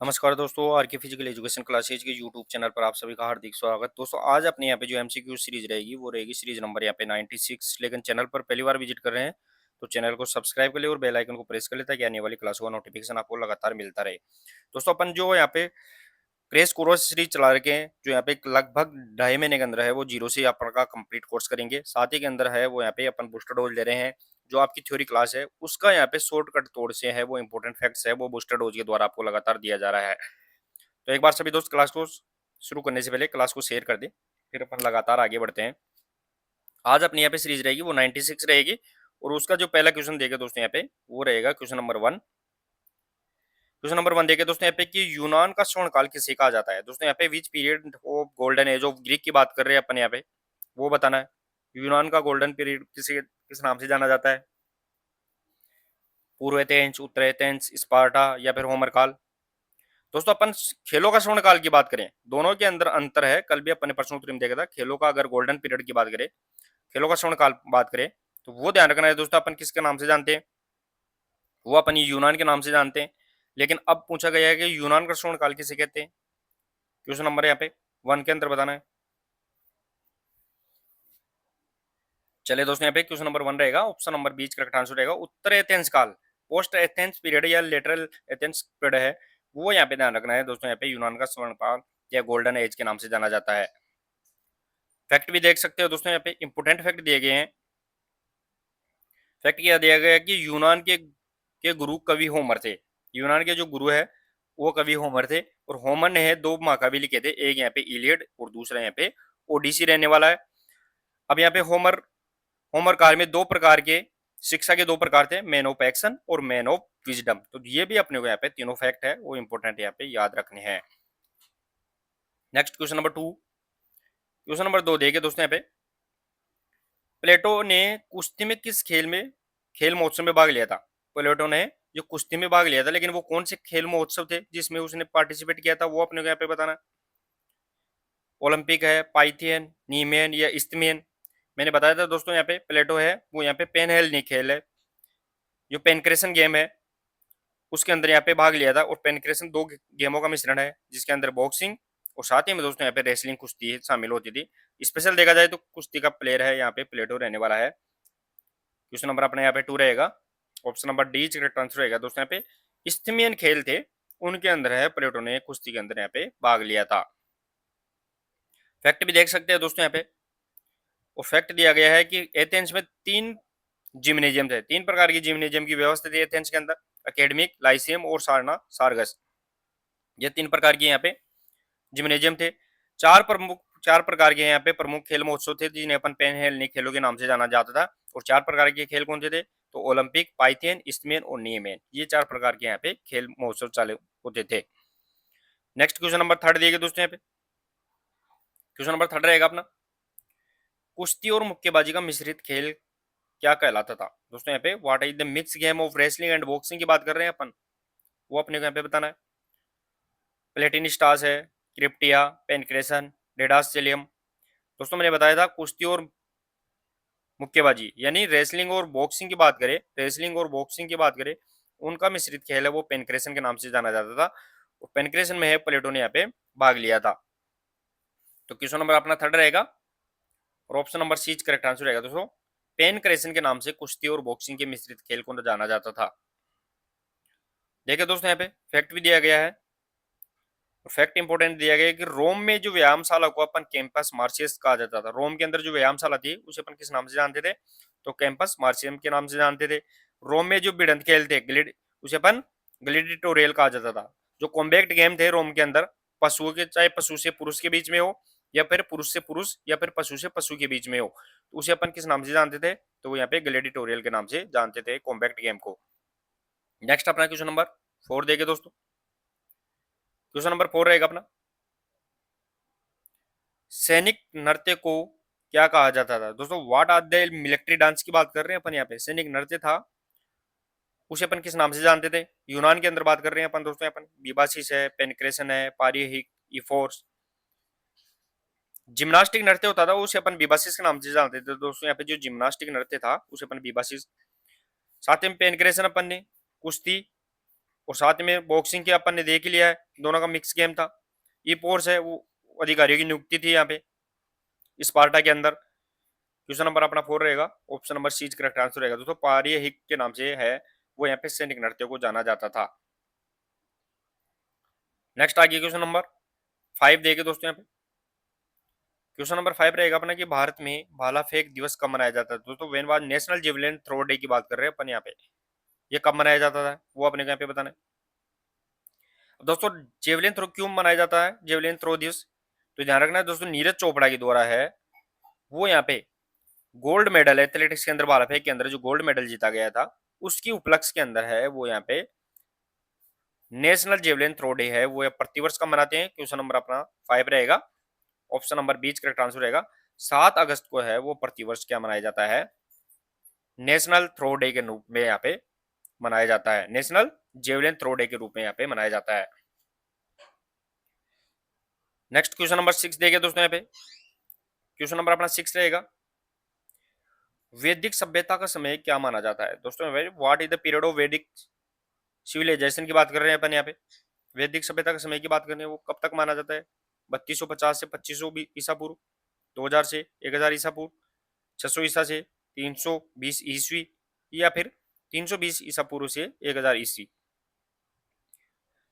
नमस्कार दोस्तों, आर के फिजिकल एजुकेशन क्लासेज के यूट्यूब चैनल पर आप सभी का हार्दिक स्वागत। दोस्तों, आज अपने यहाँ पे जो एमसीक्यू सीरीज रहेगी वो रहेगी सीरीज नंबर यहाँ पे 96। लेकिन चैनल पर पहली बार विजिट कर रहे हैं तो चैनल को सब्सक्राइब कर ले और बेल आइकन को प्रेस कर ले ताकि आने वाली क्लासों का नोटिफिकेशन आपको लगातार मिलता रहे। दोस्तों, अपन जो यहाँ पे क्रेश कोर्स सीरीज चला रखे हैं, जो यहाँ पे लगभग 2.5 महीने के अंदर है वो जीरो से अपन का कंप्लीट कोर्स करेंगे। साथ ही के अंदर है वो यहाँ पे अपन बूस्टर डोज ले रहे हैं। जो आपकी थ्योरी क्लास है उसका यहाँ पे शॉर्टकट तौर से है वो इंपॉर्टेंट फैक्ट्स है वो बूस्टर डोज के द्वारा आपको लगातार दिया जा रहा है। तो एक बार सभी दोस्त क्लास को शुरू करने से पहले क्लास को शेयर कर दें, फिर अपन लगातार आगे बढ़ते हैं। आज अपनी यहाँ पे सीरीज रहेगी वो 96 रहेगी और उसका जो पहला क्वेश्चन देगा दोस्तों यहाँ पे वो रहेगा क्वेश्चन नंबर 1। क्वेश्चन नंबर 1 देखे दोस्तों यहाँ पे कि यूनान का स्वर्ण काल किसे कहा जाता है। दोस्तों यहाँ पे which period of golden age of Greek की बात कर रहे हैं अपन यहाँ पे, वो बताना है। यूनान का गोल्डन पीरियड किस नाम से जाना जाता है? पूर्व एथेंस, उत्तर एथेंस, स्पार्टा या फिर होमर काल। दोस्तों, अपन खेलों का स्वर्ण काल की बात करें, दोनों के अंदर अंतर है। कल भी अपन ने प्रश्नोत्तरी में देखा था। खेलों का अगर गोल्डन पीरियड की बात करें, खेलों का स्वर्ण काल बात करें तो वो ध्यान रखना है दोस्तों, अपन किसके नाम से जानते हैं? वो अपन यूनान के नाम से जानते हैं। लेकिन अब पूछा गया है कि यूनान का स्वर्ण काल किसे कहते हैं। क्वेश्चन नंबर यहाँ पे 1 के अंदर बताना है। चलिए दोस्तों, यहाँ पे क्वेश्चन नंबर 1 रहेगा, ऑप्शन नंबर बीच करेक्ट आंसर रहेगा उत्तर एथेंस काल। पोस्ट एथेंस पीरियड या लेटरल एथेंस पीरियड है वो यहाँ पे ध्यान रखना है दोस्तों। यहाँ पे यूनान का स्वर्ण काल या गोल्डन एज के नाम से जाना जाता है। फैक्ट भी देख सकते हो दोस्तों, यहाँ पे इंपोर्टेंट फैक्ट दिए गए हैं। फैक्ट क्या दिया गया है कि यूनान के गुरु कवि होमर थे। यूनान के जो गुरु है वो कवि होमर थे और होमर ने दो महाकाव्य लिखे थे, एक यहाँ पे इलियड और दूसरा यहाँ पे ओडिसी रहने वाला है। अब यहाँ पे होमर होमर काल में दो प्रकार के शिक्षा के दो प्रकार थे, मैन ऑफ एक्शन और मैन ऑफ विजडम। तो ये भी अपने को यहाँ पे तीनों फैक्ट है वो इंपॉर्टेंट यहाँ पे याद रखने हैं। Next question number 2। Question number 2 देखिए दोस्तों, यहाँ पे प्लेटो ने कुश्ती में किस खेल महोत्सव में भाग लिया था। प्लेटो ने जो कुश्ती में भाग लिया था, लेकिन वो कौन से खेल महोत्सव थे जिसमें उसने पार्टिसिपेट किया था, वो अपने को यहाँ पे बताना। ओलंपिक है, पाइथियन, नीमेन या इस्टमियन। मैंने बताया था दोस्तों, यहाँ पे प्लेटो है वो यहाँ पे पेनहेल खेल है, जो पेनक्रेशन गेम है उसके अंदर यहाँ पे भाग लिया था। और पेनक्रेशन दो गेमों का मिश्रण है जिसके अंदर बॉक्सिंग और साथ ही में दोस्तों यहाँ पे रेसलिंग कुश्ती शामिल होती थी। स्पेशल देखा जाए तो कुश्ती का प्लेयर है यहाँ पे प्लेटो रहने वाला है। क्वेश्चन नंबर अपने यहाँ पे 2 रहेगा, option number D correct answer रहेगा दोस्तों। यहाँ पे इस्थिमियन खेल थे उनके अंदर है प्लेटो ने कुश्ती के अंदर यहाँ पे भाग लिया था। फैक्ट भी देख सकते हैं दोस्तों यहाँ पे, और फैक्ट दिया गया है कि एथेंस में 3 जिम्नेजियम थे, 3 प्रकार की जिम्नेजियम की व्यवस्था थी एथेंस के अंदर, एकेडमिक, लाइसियम और सारना सारगस। ये 3 प्रकार के यहाँ पे जिम्नेजियम थे। चार प्रकार के यहाँ पे प्रमुख खेल महोत्सव थे जिन्हें अपन पेनहेलेनिक खेलों के नाम से जाना जाता था। और 4 प्रकार के खेल कौन से थे? तो ओलंपिक, पाइथियन, इस्टमियन और नियमेन, ये 4 प्रकार के यहाँ पे खेल महोत्सव चालू होते थे। नेक्स्ट क्वेश्चन नंबर 3 दिए गए दोस्तों, यहाँ पे क्वेश्चन नंबर 3 रहेगा अपना, कुश्ती और मुक्केबाजी का मिश्रित खेल क्या कहलाता था। दोस्तों यहाँ पे what is the mix game of wrestling and boxing की बात कर रहे हैं अपन, वो अपने को यहाँ पे बताना है। प्लेटिनिस्टास है, क्रिप्टिया, पेनक्रेसन, डेडास्टेलियम। दोस्तों मैंने बताया था कुश्ती और मुक्केबाजी यानी रेसलिंग और बॉक्सिंग की बात करें, रेसलिंग और बॉक्सिंग की बात करें, उनका मिश्रित खेल है वो पेनक्रेसन के नाम से जाना जाता था। और पेनक्रेसन में है प्लेटो ने यहाँ पे भाग लिया था। तो क्वेश्चन नंबर अपना 3 रहेगा और option number C correct answer रहेगा दोस्तों। पेनक्रेसन के नाम से कुश्ती और बॉक्सिंग के मिश्रित खेल को जाना जाता था। देखिए दोस्तों, यहाँ पे फैक्ट भी दिया गया है। फैक्ट इंपोर्टेंट दिया गया है कि रोम में जो व्यायामशाला को अपन कैंपस मार्शियस कहा जाता था। रोम के अंदर जो व्यायामशाला थी उसे अपन किस नाम से जानते थे? तो कैंपस मार्शियम के नाम से जानते थे। रोम में जो भिड़ंत खेल थे उसे अपन ग्लेडिटोरियल कहा जाता था। जो कॉम्बैक्ट गेम थे रोम के अंदर, पशुओं के, चाहे पशु से पुरुष के बीच में हो या फिर पुरुष से पुरुष या फिर पशु से पशु के बीच में हो, तो उसे अपन किस नाम से जानते थे? तो वो यहाँ पे ग्लेडिटोरियल के नाम से जानते थे कॉम्बैक्ट गेम को। नेक्स्ट अपना क्वेश्चन नंबर 4 देखे दोस्तों। क्वेश्चन नंबर 4 रहेगा अपना, सैनिक नृत्य को क्या कहा जाता था। दोस्तों what are the military dance की बात कर रहे हैं अपन यहाँ पे। सैनिक नृत्य था उसे अपन किस नाम से जानते थे? यूनान के अंदर बात कर रहे हैं अपन दोस्तों। अपन बीबासिस है, पेनक्रेसन है, पारिहिक, इफोर्स। जिम्नास्टिक नृत्य होता था उसे अपन बीबासिस के नाम से जानते थे दोस्तों। यहाँ पे जो जिम्नास्टिक नृत्य था उसे अपन बीबासिस। साथ में पेनक्रेसन अपन ने कुश्ती और साथ में बॉक्सिंग के अपन ने देख ही लिया है, दोनों का मिक्स गेम था। ई पोर्स है वो अधिकारियों की नियुक्ति थी यहाँ पे स्पार्टा के अंदर। क्वेश्चन नंबर अपना 4 रहेगा, option number C correct answer रहेगा दोस्तों। पारिय हिक के नाम से है वो यहाँ पे सैनिक नृत्य को जाना जाता था। नेक्स्ट आ गया क्वेश्चन नंबर 5 देखे दोस्तों यहाँ पे। क्वेश्चन नंबर 5 रहेगा अपना कि भारत में भाला फेंक दिवस कब मनाया जाता है दोस्तों। When was national javelin throw day की बात कर रहे हैं अपन यहाँ पे। ये कब मनाया जाता था वो अपने यहाँ पे बताना है दोस्तों। जेवलिन थ्रो क्यों मनाया जाता है, जेवलिन थ्रो दिवस, तो ध्यान रखना है दोस्तों, नीरज चोपड़ा के द्वारा है वो यहाँ पे गोल्ड मेडल एथलेटिक्स के अंदर भाला फेंक के अंदर जो गोल्ड मेडल जीता गया था उसकी उपलक्ष्य के अंदर है वो यहाँ पे नेशनल जेवलिन थ्रो डे है वो प्रतिवर्ष का मनाते हैं। क्वेश्चन नंबर अपना 5 रहेगा, ऑप्शन नंबर बीच करेक्ट आंसर रहेगा। 7 अगस्त को है वो प्रतिवर्ष क्या मनाया जाता है, नेशनल थ्रो डे के रूप में यहाँ पे मनाया जाता है, नेशनल जेवलिन थ्रो डे के रूप में यहाँ पे मनाया जाता है। नेक्स्ट क्वेश्चन नंबर 6 देंगे दोस्तों यहाँ पे। क्वेश्चन नंबर अपना 6 रहेगा, वैदिक सभ्यता का समय क्या माना जाता है दोस्तों। What is the period of वैदिक सिविलाइजेशन की बात कर रहे हैं अपन यहाँ पे। वैदिक सभ्यता के समय की बात कर रहे हैं, वो कब तक माना जाता है, 3250 से 2500 ईसा पूर्व, 2000 से 1000 ईसा पूर्व, 600 ईसा से 320 ईस्वी, या फिर 320 ईसा पूर्व से 1000 ईस्वी।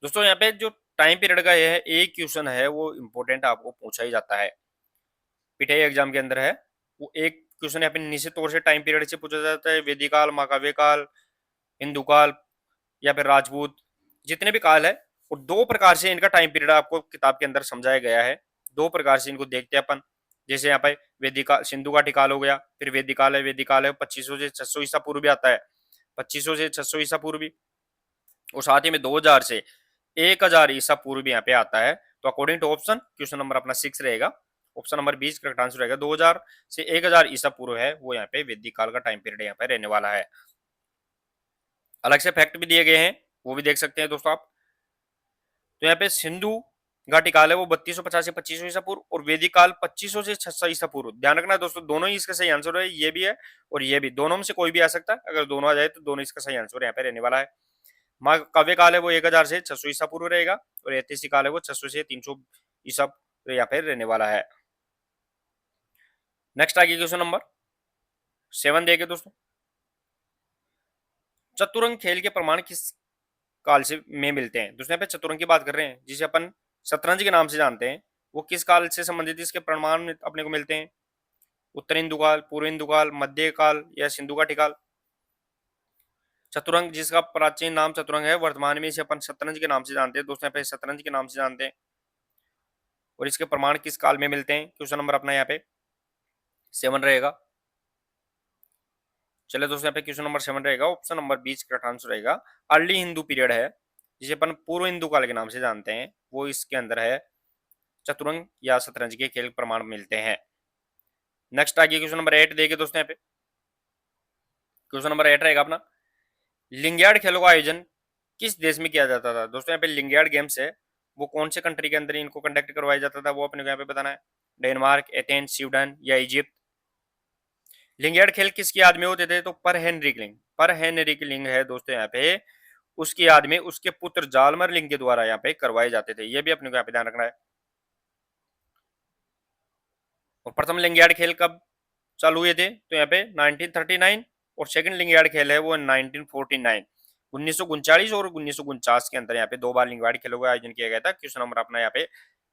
दोस्तों यहाँ पे जो टाइम पीरियड का ये है एक क्वेश्चन है वो इंपॉर्टेंट आपको पूछा ही जाता है पीटीआई एग्जाम के अंदर है। वो एक क्वेश्चन यहाँ पे निश्चित तौर से टाइम पीरियड से पूछा जाता है, वैदिक काल, महाकाव्य काल, हिंदू काल, या फिर राजपूत, जितने भी काल है। और दो प्रकार से इनका टाइम पीरियड आपको किताब के अंदर समझाया गया है, दो प्रकार से इनको देखते हैं अपन। जैसे यहाँ पे वैदिक काल, सिंधु घाटी काल हो गया, फिर वैदिक काल है, वैदिक काल है 2500 से 600 ईसा पूर्व भी आता है, 2500 से 600 ईसा पूर्व भी, और साथ ही में 2000 से 1000 ईसा पूर्व भी यहाँ पे आता है। तो according to option question number अपना 6 रहेगा, ऑप्शन नंबर 20 करेक्ट आंसर रहेगा। 2000 से 1000 ईसा पूर्व है वो यहाँ पे वैदिक काल का टाइम पीरियड यहाँ पे रहने वाला है। अलग से फैक्ट भी दिए गए हैं वो भी देख सकते हैं दोस्तों आप। तो यहाँ पे सिंधु घाटी काल है वो 3250 से 2500 ईसा पूर्व, और वैदिक काल 2500 से 600 ईसा पूर्व। ध्यान रखना है दोस्तों, दोनों ही इसका सही आंसर है, ये भी है और ये भी, दोनों में से कोई भी आ सकता है। अगर दोनों आ जाए तो दोनों इसका सही आंसर यहाँ पे रहने वाला है। महाकाव्य काल है वो 1000 से 600 ईसा पूर्व रहेगा, और ऐतिहासिक काल है वो 600 से 300 ईसा यहाँ पे रहने वाला है। नेक्स्ट आगे क्वेश्चन नंबर 7 देखे दोस्तों। चतुरंग खेल के प्रमाण किस काल से में मिलते हैं दोस्तों। यहाँ पे चतुरंग की बात कर रहे हैं जिसे अपन शतरंज के नाम से जानते हैं, वो किस काल से संबंधित इसके प्रमाण अपने को मिलते हैं। उत्तर हिंदू काल, पूर्व हिंदू काल, मध्य काल, या सिंधु घाटी काल। चतुरंग जिसका प्राचीन नाम चतुरंग है, वर्तमान में इसे अपन शतरंज के नाम से जानते हैं दोस्तों, यहाँ पे शतरंज के नाम से जानते हैं। और इसके प्रमाण किस काल में मिलते हैं, क्वेश्चन नंबर अपना यहाँ पे 7 रहेगा। चले दोस्तों यहाँ पे क्वेश्चन नंबर 7 रहेगा, ऑप्शन नंबर 20 का आंसर रहेगा। अर्ली हिंदू पीरियड है जिसे अपन पूर्व हिंदू काल के नाम से जानते हैं, वो इसके अंदर है चतुरंग या शतरंज के खेल प्रमाण मिलते हैं। नेक्स्ट आगे क्वेश्चन नंबर 8 देखे दोस्तों यहाँ पे। क्वेश्चन नंबर 8 रहेगा अपना, लिंगियाड खेलों का आयोजन किस देश में किया जाता था दोस्तों। यहाँ पे लिंगियाड गेम्स है वो कौन से कंट्री के अंदर इनको कंडक्ट करवाया जाता था, वो अपने को यहाँ पे बताना है। डेनमार्क, एथेंस, स्वीडन, या इजिप्ट। लिंगियाड खेल किसकी याद में होते थे, तो पर हेनरिक लिंग, पर हेनरिक लिंग है दोस्तों यहाँ पे, उसकी याद में उसके पुत्र जालमर लिंग के द्वारा यहाँ पे करवाए जाते थे, ये भी अपने को यहाँ पे ध्यान रखना है। और प्रथम लिंगियाड खेल कब चालू हुए थे, तो यहाँ पे 1939, और सेकंड लिंगियाड खेल है वो 1949, 1939 और 1949 के अंदर यहाँ पे 2 बार लिंगियाड खेलों का आयोजन किया गया था। क्वेश्चन नंबर अपना यहाँ पे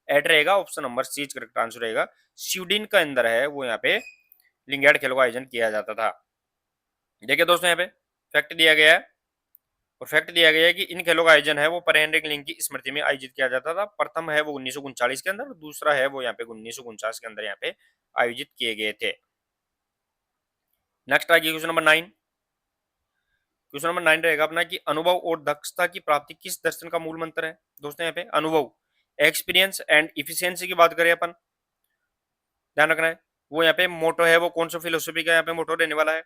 8 रहेगा, option number C correct answer रहेगा। स्वीडन के अंदर है वो यहाँ पे लिंगियाड खेलों का आयोजन किया जाता था। देखिए दोस्तों यहाँ पे फैक्ट दिया गया है, और फैक्ट दिया गया है कि इन खेलों का आयोजन है वो पर हेनरिक लिंग की स्मृति में आयोजित किया जाता था। प्रथम है वो 1939 के अंदर, दूसरा है वो यहाँ पे 1949 के अंदर यहाँ पे आयोजित किए गए थे। नेक्स्ट आगे क्वेश्चन नंबर 9। क्वेश्चन नंबर 9 रहेगा अपना कि अनुभव और दक्षता की प्राप्ति किस दर्शन का मूल मंत्र है दोस्तों। यहाँ पे अनुभव, एक्सपीरियंस एंड इफिशियंसी की बात करें अपन, ध्यान रखना है। वो यहाँ पे मोटो है वो कौन सा फिलोसफी का यहाँ पे मोटो रहने वाला है,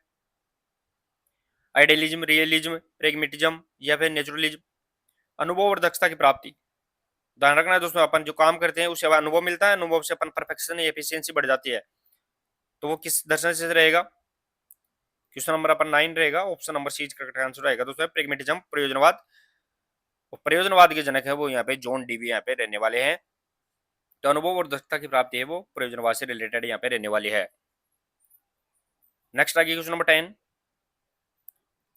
आइडियलिज्म, रियलिज्म, प्रेगमेटिज्म, या फिर नेचुरलिज्म। अनुभव और दक्षता की प्राप्ति, ध्यान रखना है दोस्तों, अपन जो काम करते हैं उससे अनुभव मिलता है, अनुभव से अपन परफेक्शन एफिशिएंसी बढ़ जाती है, तो वो किस दर्शन से रहेगा। क्वेश्चन नंबर अपन 9 रहेगा, option number C correct answer रहेगा दोस्तों, प्रेगमेटिज्म, प्रयोजनवाद। और प्रयोजनवाद के जनक है वो यहाँ पे जॉन डीवी यहाँ पे रहने वाले हैं। तो अनुभव और दक्षता की प्राप्ति है वो प्रयोजनवाद से रिलेटेड यहाँ पे रहने वाली है। नेक्स्ट आ गया क्वेश्चन नंबर 10।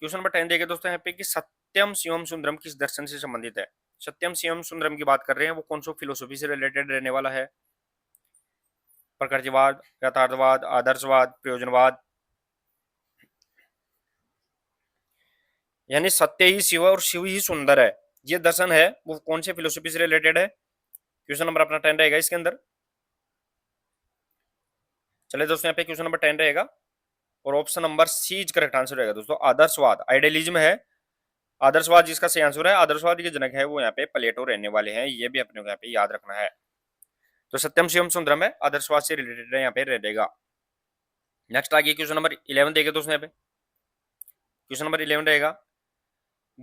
क्वेश्चन नंबर 10 देखिए दोस्तों यहाँ पे कि सत्यम शिवम सुंदरम किस दर्शन से संबंधित है। सत्यम शिवम सुंदरम की बात कर रहे हैं, वो कौन सा फिलोसॉफी से रिलेटेड रहने वाला है। प्रकृतिवाद, यथार्थवाद, आदर्शवाद, प्रयोजनवाद। यानी सत्य ही शिव और शिव ही सुंदर है, ये दर्शन है वो कौन से फिलोसॉफी से रिलेटेड है। क्वेश्चन नंबर अपना 10 रहेगा इसके अंदर। चले दोस्तों यहाँ पे क्वेश्चन नंबर 10 रहेगा और option number C is correct answer रहेगा दोस्तों, आदर्शवाद। आइडियलिज्म है आदर्शवाद, जिसका सही आंसर है। आदर्शवाद के जनक है वो यहाँ पे प्लेटो रहने वाले हैं, ये भी अपने को यहाँ पे याद रखना है। तो सत्यम शिवम सुंदरम है, आदर्शवाद से रिलेटेड यहाँ पे रहेगा। नेक्स्ट आ गया क्वेश्चन नंबर 11 देखे दोस्तों यहाँ पे। क्वेश्चन नंबर 11 रहेगा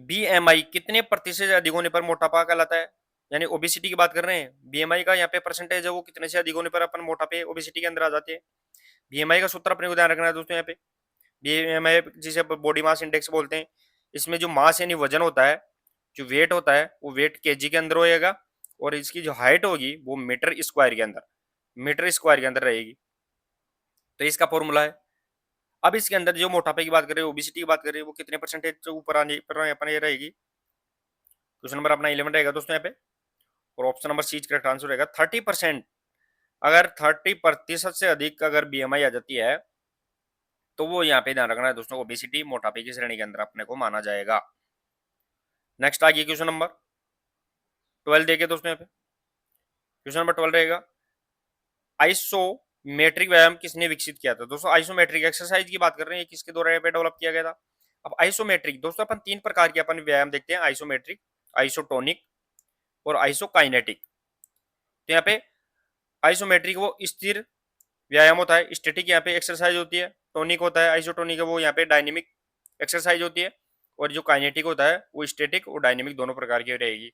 बीएमआई कितने प्रतिशत से अधिक होने पर मोटापा कहलाता है। यानी ओबेसिटी की बात कर रहे हैं, बीएमआई का यहाँ पे परसेंटेज है वो कितने से अधिक होने पर अपन मोटापे ओबेसिटी के अंदर आ जाते हैं। बीएमआई का सूत्र अपने को ध्यान रखना है दोस्तों यहाँ पे। बीएमआई जिसे बॉडी मास इंडेक्स बोलते हैं, इसमें जो मास यानी वजन होता है, जो वेट होता है वो वेट केजी के अंदर होएगा, और इसकी जो हाइट होगी वो मीटर स्क्वायर के अंदर रहेगी। तो इसका फॉर्मूला है। अब इसके अंदर जो मोटापे की बात कर रहे हैं, ओबेसिटी की बात कर रहे हैं, वो कितने परसेंटेज से ऊपर आने पर अपन ये रहेगी। क्वेश्चन नंबर अपना 11 रहेगा दोस्तों यहाँ पे, और option number C correct answer रहेगा 30%। अगर 30% से अधिक अगर बीएमआई आ जाती है तो वो यहाँ पे ध्यान रखना है दोस्तों, ओबेसिटी मोटापे की श्रेणी के अंदर अपने को माना जाएगा। नेक्स्ट आ गया क्वेश्चन नंबर 12 देखिए दोस्तों यहाँ पे। क्वेश्चन नंबर 12 रहेगा आइसोमेट्रिक व्यायाम किसने विकसित किया था। दोस्तों आइसोमेट्रिक एक्सरसाइज की बात कर रहे हैं, किसके द्वारा यहाँ पे डेवलप किया गया था। अब आइसोमेट्रिक दोस्तों अपन तीन प्रकार के अपन व्यायाम देखते हैं, आइसोमेट्रिक, आइसोटोनिक और आइसोकाइनेटिक। तो यहाँ पे आइसोमेट्रिक वो स्थिर व्यायाम होता है, स्टैटिक यहाँ पे एक्सरसाइज होती है। टोनिक होता है, आइसोटोनिक है वो यहाँ पे डायनेमिक एक्सरसाइज होती है। और जो काइनेटिक होता है वो स्टैटिक और डायनेमिक दोनों प्रकार की रहेगी।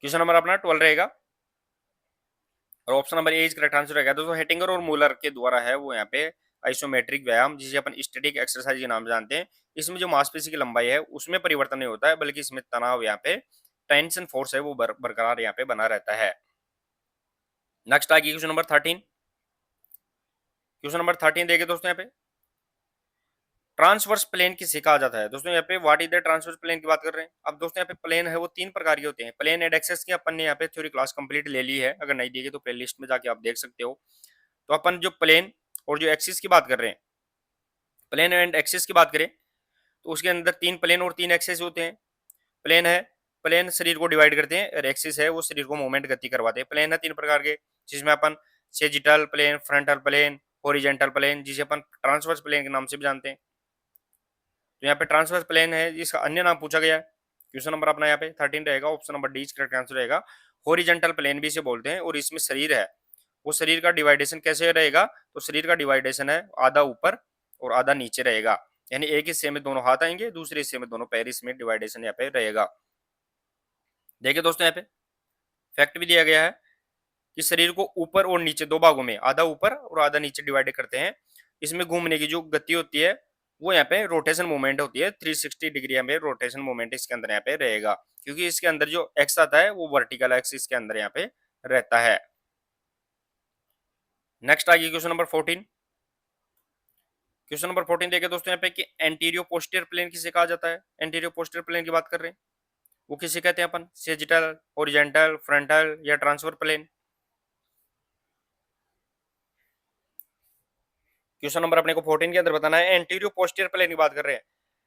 क्वेश्चन नंबर अपना 12 रहेगा और option number A is correct answer रहेगा दोस्तों। हेटिंगर और मूलर के द्वारा है वो यहाँ पे आइसोमेट्रिक व्यायाम, जिसे अपन स्टैटिक एक्सरसाइज के नाम जानते हैं। इसमें जो मांसपेशी की लंबाई है उसमें परिवर्तन नहीं होता है, बल्कि इसमें तनाव यहाँ पे टेंशन फोर्स है वो बरकरार यहाँ पे बना रहता है। नेक्स्ट आ गया क्वेश्चन नंबर 13। क्वेश्चन नंबर 13 देखिए दोस्तों यहाँ पे ट्रांसवर्स प्लेन किसे कहा जाता है। दोस्तों यहाँ पे what is the transverse plane की बात कर रहे हैं। अब दोस्तों यहाँ पे प्लेन है वो तीन प्रकार के होते हैं। प्लेन एंड एक्सेस की अपन ने यहाँ पे थ्योरी क्लास कंप्लीट ले ली है, अगर नहीं दी गई तो प्लेलिस्ट में जाके आप देख सकते हो। तो अपन जो प्लेन और जो एक्सिस की बात कर रहे हैं, प्लेन एंड एक्सिस की बात करें तो उसके अंदर तीन प्लेन और तीन एक्सेस होते हैं। प्लेन है, प्लेन शरीर को डिवाइड करते हैं, और एक्सिस है वो शरीर को मूवमेंट गति करवाते हैं। प्लेन है तीन प्रकार के, जिसमें अपन sagittal plane, frontal plane, horizontal plane, जिसे अपन ट्रांसवर्स प्लेन के नाम से भी जानते हैं। तो यहाँ पे ट्रांसवर्स प्लेन है जिसका अन्य नाम पूछा गया है। क्वेश्चन नंबर अपना यहाँ पे 13 रहेगा, option number D correct answer रहेगा। हॉरिजेंटल प्लेन भी इसे बोलते हैं, और इसमें शरीर है वो शरीर का डिवाइडेशन कैसे रहेगा, तो शरीर का डिवाइडेशन है आधा ऊपर और आधा नीचे रहेगा। यानी एक हिस्से में दोनों हाथ आएंगे, दूसरे हिस्से में दोनों पैर, इसमें डिवाइडेशन यहाँ पे रहेगा। देखिए दोस्तों यहाँ पे फैक्ट भी दिया गया है कि शरीर को ऊपर और नीचे दो भागों में, आधा ऊपर और आधा नीचे डिवाइड करते हैं। इसमें घूमने की जो गति होती है वो यहाँ पे रोटेशन मूवमेंट होती है, 360 डिग्री यहाँ पे रोटेशन मूवमेंट इसके अंदर यहाँ पे रहेगा, क्योंकि इसके अंदर जो एक्स आता है वो वर्टिकल एक्स इसके अंदर यहाँ पे रहता है। नेक्स्ट आ गया क्वेश्चन नंबर 14। क्वेश्चन नंबर 14 देखिए दोस्तों यहाँ पे कि एंटीरियो पोस्टीरियर प्लेन किसे कहा जाता है। एंटीरियो पोस्टीरियर प्लेन की बात कर रहे हैं, वो किसे कहते हैं अपन, सेजिटल, ओरिजेंटल, फ्रंटल या ट्रांसफर प्लेन। क्वेश्चन नंबर अपने को 14 के अंदर बताना है। एंटीरियो पोस्टीरियर प्लेन की बात कर रहे हैं।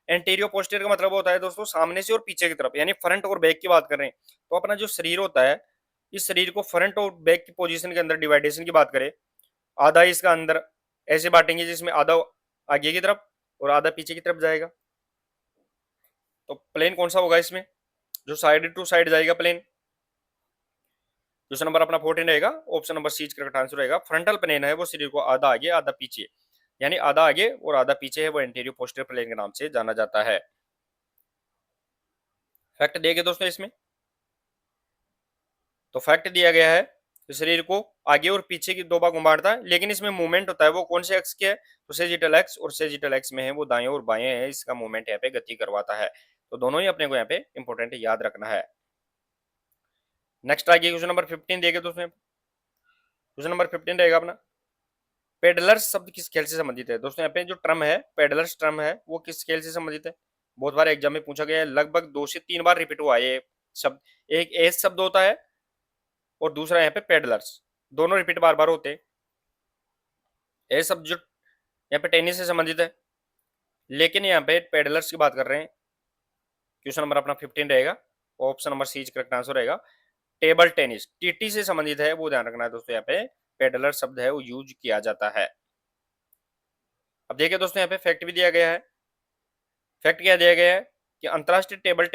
एंटीरियो पोस्टीरियर का मतलब होता है दोस्तों सामने से और पीछे की तरफ, यानी फ्रंट और बैक की बात कर रहे हैं। तो अपना जो शरीर होता है, इस शरीर को फ्रंट और बैक की पोजीशन के अंदर डिवाइडेशन की बात करें, आधा इसका अंदर ऐसे बांटेंगे जिसमें आधा आगे की तरफ और आधा पीछे की तरफ जाएगा। तो प्लेन कौन सा होगा इसमें, जो साइड टू साइड जाएगा प्लेन। क्वेश्चन नंबर अपना 14 रहेगा, option number C correct answer रहेगा। फ्रंटल प्लेन है वो शरीर को आधा आगे आधा पीछे, यानी आधा आगे और आधा पीछे है वो एंटीरियर पोस्टीरियर प्लेन के नाम से जाना जाता है। फैक्ट दिए गए दोस्तों इसमें, तो फैक्ट दिया गया है कि शरीर को आगे और पीछे की दो भागों में बांटता है, लेकिन इसमें मूवमेंट होता है वो कौन से एक्स के है, तो सेजिटल एक्स, और सेजिटल एक्स में है वो दाएं और बाएं है, इसका मूवमेंट यहाँ पे गति करवाता है। तो दोनों ही अपने को यहाँ पे इंपॉर्टेंट याद रखना है। नेक्स्ट आगे क्वेश्चन नंबर 15 देखे दोस्तों। क्वेश्चन नंबर 15 रहेगा अपना, पेडलर्स शब्द किस खेल से संबंधित है। दोस्तों यहाँ पे जो टर्म है पेडलर्स टर्म है वो किस खेल से संबंधित है, बहुत बार एग्जाम में पूछा गया है, लगभग 2 से 3 बार रिपीट हुआ है ये शब्द। एक एस शब्द होता है और दूसरा यहाँ पे पेडलर्स, दोनों रिपीट बार बार होते हैं। एस शब्द जो यहाँ पे टेनिस से संबंधित है, लेकिन यहाँ पे पेडलर्स की बात कर रहे हैं। क्वेश्चन नंबर अपना 15 रहेगा, option number C correct answer रहेगा। टेबल टेनिस टीटी से संबंधित है, वो ध्यान रखना है दोस्तों। यहाँ पे पेडलर शब्द है वो यूज किया जाता है। अब देखिए दोस्तों यहाँ पे फैक्ट भी दिया गया है। फैक्ट क्या दिया गया है कि अंतरराष्ट्रीय टेबल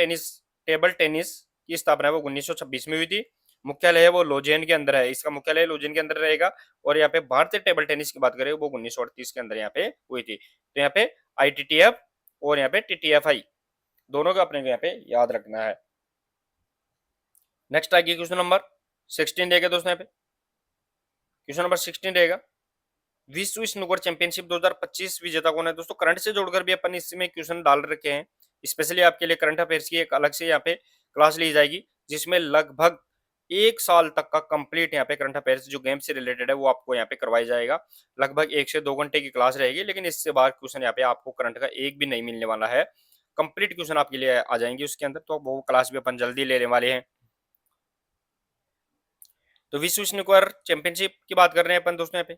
टेनिस की स्थापना है वो 1926 में हुई थी। मुख्यालय है वो लोजेन के अंदर है, इसका मुख्यालय लोजेन के अंदर रहेगा। और यहाँ पे भारतीय टेबल टेनिस की बात करें वो 1938 के अंदर यहाँ पे हुई थी। तो यहाँ पे ITTF और यहाँ पे TTFI दोनों का अपने को यहाँ पे याद रखना है। नेक्स्ट आगे क्वेश्चन नंबर 16 देगा दोस्तों। यहाँ पे क्वेश्चन नंबर 16 रहेगा, विश्व स्नूकर चैंपियनशिप 2025 विजेता कौन है। दोस्तों करंट से जोड़कर भी अपन इसमें क्वेश्चन डाल रखे हैं, स्पेशली आपके लिए करंट अफेयर्स की एक अलग से यहाँ पे क्लास ली जाएगी, जिसमें लगभग 1 साल तक का कंप्लीट यहाँ पे करंट अफेयर्स जो गेम से रिलेटेड है वो आपको यहाँ पे करवाई जाएगा। लगभग 1 से 2 घंटे की क्लास रहेगी, लेकिन इससे बाहर क्वेश्चन यहाँ पे आपको करंट का एक भी नहीं मिलने वाला है। कंप्लीट क्वेश्चन आपके लिए आ जाएंगे उसके अंदर, तो वो क्लास भी अपन जल्दी लेने वाले हैं। तो विश्व स्नूकर चैंपियनशिप की बात कर रहे हैं अपन दोस्तों। यहाँ पे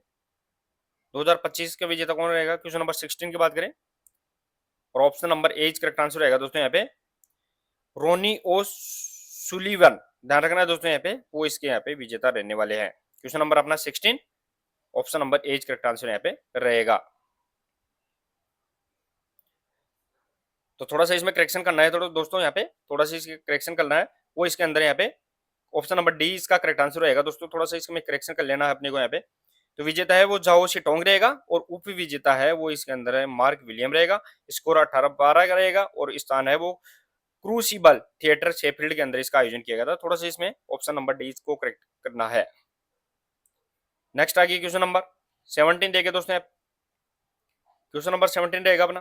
2025 का विजेता कौन रहेगा, क्वेश्चन नंबर 16 की बात करें, और option number A correct answer रहेगा दोस्तों। यहाँ पे रोनी ओ सुलीवन, ध्यान रखना है दोस्तों, यहाँ पे वो इसके यहाँ पे विजेता रहने वाले हैं। क्वेश्चन नंबर अपना 16, option number A correct answer यहाँ पे रहेगा। तो थोड़ा सा इसमें करेक्शन करना है, थोड़ा दोस्तों यहाँ पे थोड़ा सा इसके करेक्शन करना है, वो इसके अंदर यहाँ पे ऑप्शन नंबर डी इसका करेक्ट आंसर रहेगा दोस्तों। थोड़ा सा इसमें करेक्शन कर लेना है अपने को यहाँ पे। तो विजेता है वो झाओ शिटोंग रहेगा, और उप विजेता है वो इसके अंदर है मार्क विलियम रहेगा। स्कोर 18-12 का रहेगा, और स्थान है वो क्रूसिबल थिएटर शेफील्ड के अंदर इसका आयोजन किया गया था। थोड़ा सा इसमें ऑप्शन नंबर डी को करेक्ट करना है। नेक्स्ट आगे क्वेश्चन नंबर 17 देखे दोस्तों। क्वेश्चन नंबर 17 रहेगा अपना,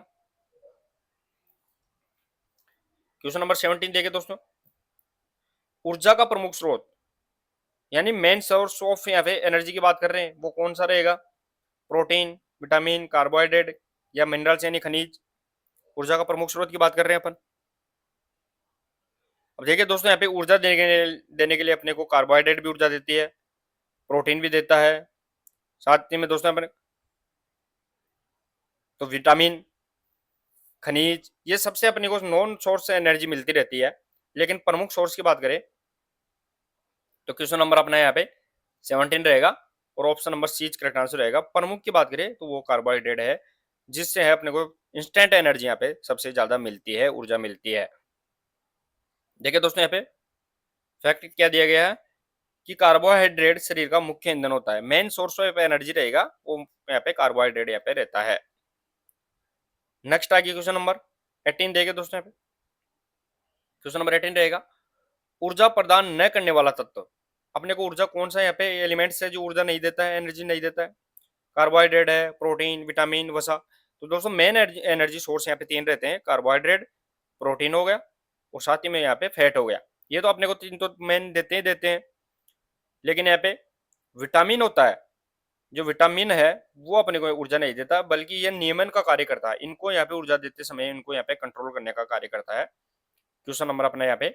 क्वेश्चन नंबर 17 देखे दोस्तों, ऊर्जा का प्रमुख स्रोत यानी मेन सोर्स ऑफ यहाँ पे एनर्जी की बात कर रहे हैं, वो कौन सा रहेगा। प्रोटीन, विटामिन, कार्बोहाइड्रेट या मिनरल्स यानी खनिज। ऊर्जा का प्रमुख स्रोत की बात कर रहे हैं अपन। अब देखिए दोस्तों यहाँ पे ऊर्जा देने के लिए अपने को कार्बोहाइड्रेट भी ऊर्जा देती है, प्रोटीन भी देता है, साथ ही में दोस्तों अपने तो विटामिन, खनिज, ये सबसे अपने को नॉन सोर्स से एनर्जी मिलती रहती है। लेकिन प्रमुख सोर्स की बात करें तो क्वेश्चन नंबर अपना यहाँ पे 17 रहेगा, और option number C correct answer रहेगा। प्रमुख की बात करें तो वो कार्बोहाइड्रेट है, जिससे है अपने को इंस्टेंट एनर्जी यहाँ पे सबसे ज्यादा मिलती है, ऊर्जा मिलती है। देखिए दोस्तों यहाँ पे फैक्ट क्या दिया गया है कि कार्बोहाइड्रेट शरीर का मुख्य ईंधन होता है, मेन सोर्स ऑफ एनर्जी रहेगा वो यहाँ पे कार्बोहाइड्रेट यहाँ पे रहता है। नेक्स्ट आगे क्वेश्चन नंबर 18 देखे दोस्तों। यहाँ पे क्वेश्चन नंबर 18 रहेगा, ऊर्जा प्रदान न करने वाला तत्व। अपने को ऊर्जा कौन सा यहाँ पे एलिमेंट्स है जो ऊर्जा नहीं देता है, एनर्जी नहीं देता है। कार्बोहाइड्रेट है, प्रोटीन, विटामिन, वसा। तो दोस्तों मेन एनर्जी सोर्स यहाँ पे 3 रहते हैं, कार्बोहाइड्रेट, प्रोटीन हो गया, और साथ ही में यहाँ पे फैट हो गया। ये तो अपने को 3 तो मेन देते हैं। लेकिन यहाँ पे विटामिन होता है, जो विटामिन है वो अपने को ऊर्जा नहीं देता, बल्कि ये नियमन का कार्य करता है। इनको यहाँ पे ऊर्जा देते समय इनको यहाँ पे कंट्रोल करने का कार्य करता है। क्वेश्चन नंबर अपना यहाँ पे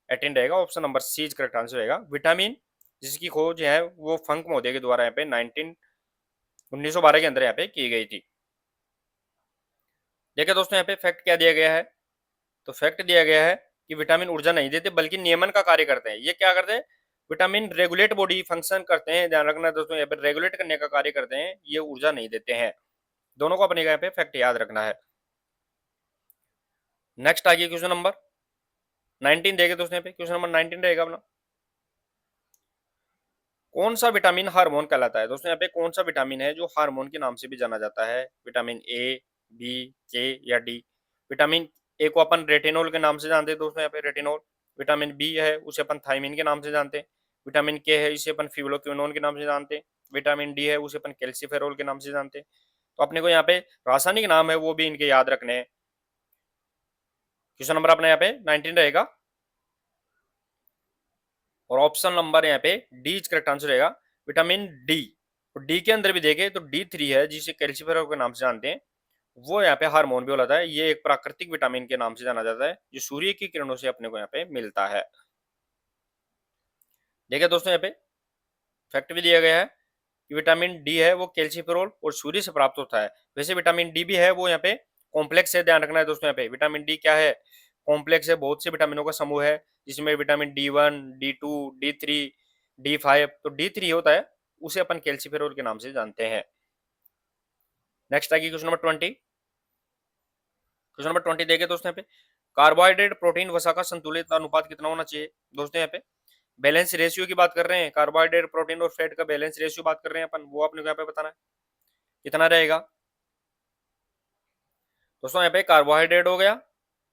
18 रहेगा, option number C correct answer रहेगा। विटामिन जिसकी खोज है वो फंक मोदी के द्वारा यहाँ पे 1912 के अंदर यहाँ पे की गई थी। देखिए दोस्तों यहाँ पे फैक्ट क्या दिया गया है, तो फैक्ट दिया गया है कि विटामिन ऊर्जा नहीं देते बल्कि नियमन का कार्य करते हैं। ये क्या करते हैं, विटामिन रेगुलेट बॉडी फंक्शन करते हैं, ध्यान रखना दोस्तों, यहाँ पे रेगुलेट करने का कार्य करते हैं, ये ऊर्जा नहीं देते हैं। दोनों को अपने यहाँ पे फैक्ट याद रखना है। नेक्स्ट आगे क्वेश्चन नंबर 19 देखे दोस्तों। यहाँ पे क्वेश्चन नंबर 19 रहेगा अपना, कौन सा विटामिन हार्मोन कहलाता है। दोस्तों यहाँ पे कौन सा विटामिन है जो हार्मोन के नाम से भी जाना जाता है। विटामिन ए, बी, के या डी। विटामिन ए को अपन रेटिनोल के नाम से जानते हैं दोस्तों, यहाँ पे रेटिनोल। विटामिन बी है उसे अपन थायमिन के नाम से जानते हैं। विटामिन के है इसे अपन फिब्रोक्विनोन के नाम से जानते हैं। विटामिन डी है उसे अपन कैल्सीफेरोल के नाम से जानते हैं। तो अपने को यहाँ पे रासायनिक नाम है वो भी इनके याद रखने हैं। क्वेश्चन नंबर अपना यहाँ पे 19 रहेगा और ऑप्शन नंबर यहाँ पे डी करेक्ट आंसर रहेगा, विटामिन डी। और डी के अंदर भी देखें तो D3 है, जिसे कैल्शिफेरॉल के नाम से जानते हैं, वो यहाँ पे हार्मोन भी बोला है। ये एक प्राकृतिक विटामिन के नाम से जाना जाता है, जो सूर्य की किरणों से अपने को यहाँ पे मिलता है। देखिए दोस्तों, यहाँ पे फैक्ट भी दिया गया है कि विटामिन डी है वो कैल्शिफेरॉल और सूर्य से प्राप्त होता है। वैसे विटामिन डी भी है, वो यहाँ पे कॉम्प्लेक्स है, ध्यान रखना है दोस्तों। यहाँ पे विटामिन डी क्या है, कॉम्प्लेक्स है, बहुत से विटामिनों का समूह है, जिसमें vitamin D1, D2, D3, D5, तो D3 होता है, उसे अपन कैल्शिफेरॉल के नाम से जानते हैं। नेक्स्ट आगे क्वेश्चन नंबर 20। क्वेश्चन नंबर 20 देखे दोस्तों, यहाँ पे कार्बोहाइड्रेट, प्रोटीन, वसा का संतुलित अनुपात कितना होना चाहिए। दोस्तों यहाँ पे बैलेंस रेशियो की बात कर रहे हैं, कार्बोहाइड्रेट, प्रोटीन और फैट का बैलेंस रेशियो बात कर रहे हैं अपन, वो अपने को यहाँ पे बताना है कितना रहेगा। दोस्तों यहाँ पे कार्बोहाइड्रेट हो गया,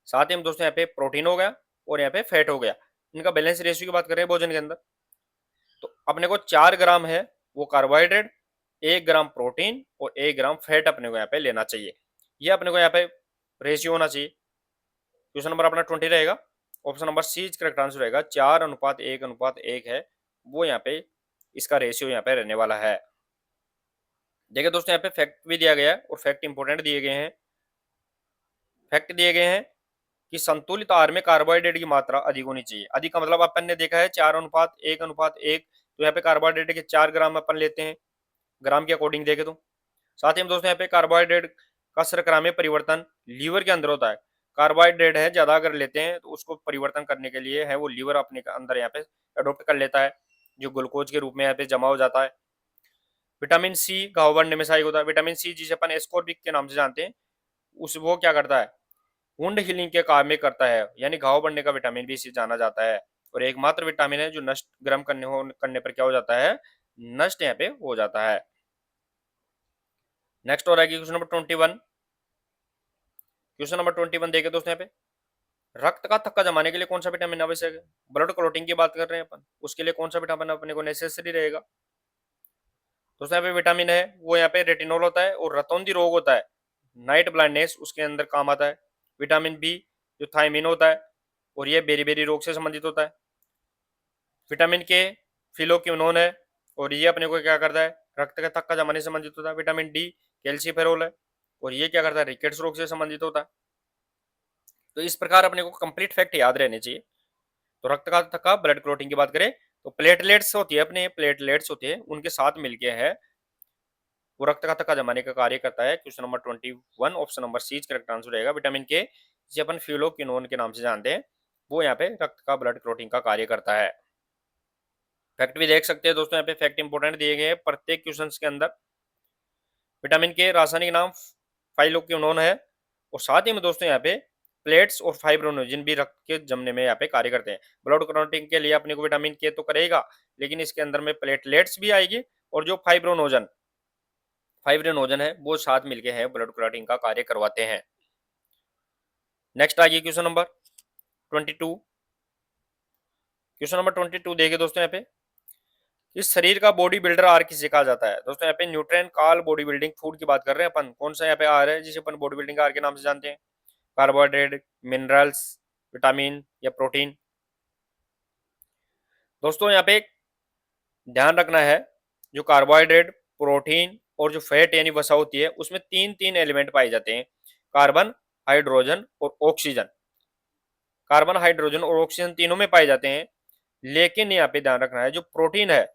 साथ ही हम दोस्तों यहाँ पे प्रोटीन हो गया और यहाँ पे फैट हो गया, इनका बैलेंस रेशियो की बात कर रहे हैं भोजन के अंदर। तो अपने को 4 ग्राम है वो कार्बोहाइड्रेट, 1 ग्राम प्रोटीन और 1 ग्राम फैट अपने को यहाँ पे लेना चाहिए। ये अपने को यहाँ पे रेशियो होना चाहिए। क्वेश्चन नंबर अपना 20 रहेगा, option number C correct answer रहेगा, 4:1:1 है वो यहाँ पे इसका रेशियो यहाँ पे रहने वाला है। देखिए दोस्तों, यहाँ पे फैक्ट भी दिया गया है और फैक्ट इंपोर्टेंट दिए गए हैं। फैक्ट दिए गए हैं कि संतुलित आहार में कार्बोहाइड्रेट की मात्रा अधिक होनी चाहिए। अधिक का मतलब अपन ने देखा है 4:1:1, तो यहाँ पे कार्बोहाइड्रेट के 4 ग्राम अपन लेते हैं, ग्राम के अकॉर्डिंग देखे तो। साथ ही हम दोस्तों यहाँ पे कार्बोहाइड्रेट का शर्करा में परिवर्तन लीवर के अंदर होता है। कार्बोहाइड्रेट है ज्यादा अगर लेते हैं तो उसको परिवर्तन करने के लिए है वो लीवर अपने अंदर यहाँ पे अडोप्ट कर लेता है, जो ग्लूकोज के रूप में यहाँ पे जमा हो जाता है। विटामिन सी घाव बढ़ने में सहायक होता है। विटामिन सी जिसे अपन एस्कोर्बिक के नाम से जानते हैं, उस वो क्या करता है, वुंड हीलिंग के काम में करता है, यानी घाव बढ़ने का विटामिन बी सी जाना जाता है। और एकमात्र विटामिन है जो नष्ट गर्म करने पर क्या हो जाता है, नष्ट यहाँ पे हो जाता है। नेक्स्ट हो रहा है क्वेश्चन नंबर 21। क्वेश्चन नंबर 21 देखे दोस्तों, यहाँ पे रक्त का थक्का जमाने के लिए कौन सा विटामिन आवश्यक है। ब्लड क्लोटिंग की बात कर रहे हैं अपन, उसके लिए कौन सा विटामिन अपने को नेसेसरी रहेगा। दोस्तों यहाँ पे विटामिन है वो यहाँ पे रेटिनोल होता है और रतौंधी रोग होता है, नाइट ब्लाइंडनेस, उसके अंदर काम आता है। विटामिन बी जो थायमिन होता है और ये बेरी बेरी रोग से संबंधित होता है। विटामिन के फिलोक्विनोन है और ये अपने को क्या करता है, रक्त का थक्का जमाने से संबंधित होता है। विटामिन डी कैल्शिफेरोल है और ये क्या करता है, रिकेट्स रोग से संबंधित होता है। तो इस प्रकार अपने को कंप्लीट फैक्ट याद रहने चाहिए। तो रक्त का थक्का, ब्लड क्लोटिंग की बात करें तो प्लेटलेट्स होती है, अपने प्लेटलेट्स होते हैं, उनके साथ मिलके है वो रक्त का थक्का जमाने का कार्य करता है। Question number 21 option number C correct answer रहेगा। विटामिन के जिसे अपन फ्यूलोक्विनोन के नाम से जानते हैं, वो यहाँ पे रक्त का ब्लड क्लोटिंग का कार्य करता है। फैक्ट भी देख सकते हैं दोस्तों, यहाँ पे फैक्ट इंपोर्टेंट दिए गए हैं प्रत्येक क्वेश्चन के अंदर। विटामिन के रासायनिक नाम फाइलोक्विनोन है और साथ ही में दोस्तों यहाँ पे प्लेट्स और फाइब्रोनोजिन भी रक्त के जमने में यहाँ पे कार्य करते हैं। ब्लड क्लॉटिंग के लिए अपने को विटामिन के तो करेगा, लेकिन इसके अंदर में प्लेटलेट्स भी आएगी और जो फाइब्रोनोजन है वो साथ मिलके है ब्लड क्लॉटिंग का कार्य करवाते हैं। नेक्स्ट आइए क्वेश्चन नंबर 22। क्वेश्चन नंबर 22 देखिए दोस्तों, यहाँ पे इस शरीर का बॉडी बिल्डर आहार किसे कहा जाता है। दोस्तों यहाँ पे न्यूट्रिएंट काल बॉडी बिल्डिंग फूड की बात कर रहे हैं अपन, कौन सा यहाँ पे आहार है जिसे अपन बॉडी बिल्डिंग आहार के नाम से जानते हैं। कार्बोहाइड्रेट, मिनरल्स, विटामिन या प्रोटीन। दोस्तों यहाँ पे ध्यान रखना है, जो कार्बोहाइड्रेट, प्रोटीन और जो फैट यानी वसा होती है, उसमें तीन तीन एलिमेंट पाए जाते हैं, कार्बन, हाइड्रोजन और ऑक्सीजन। कार्बन, हाइड्रोजन और ऑक्सीजन तीनों में पाए जाते हैं, लेकिन यहाँ पे ध्यान रखना है जो प्रोटीन है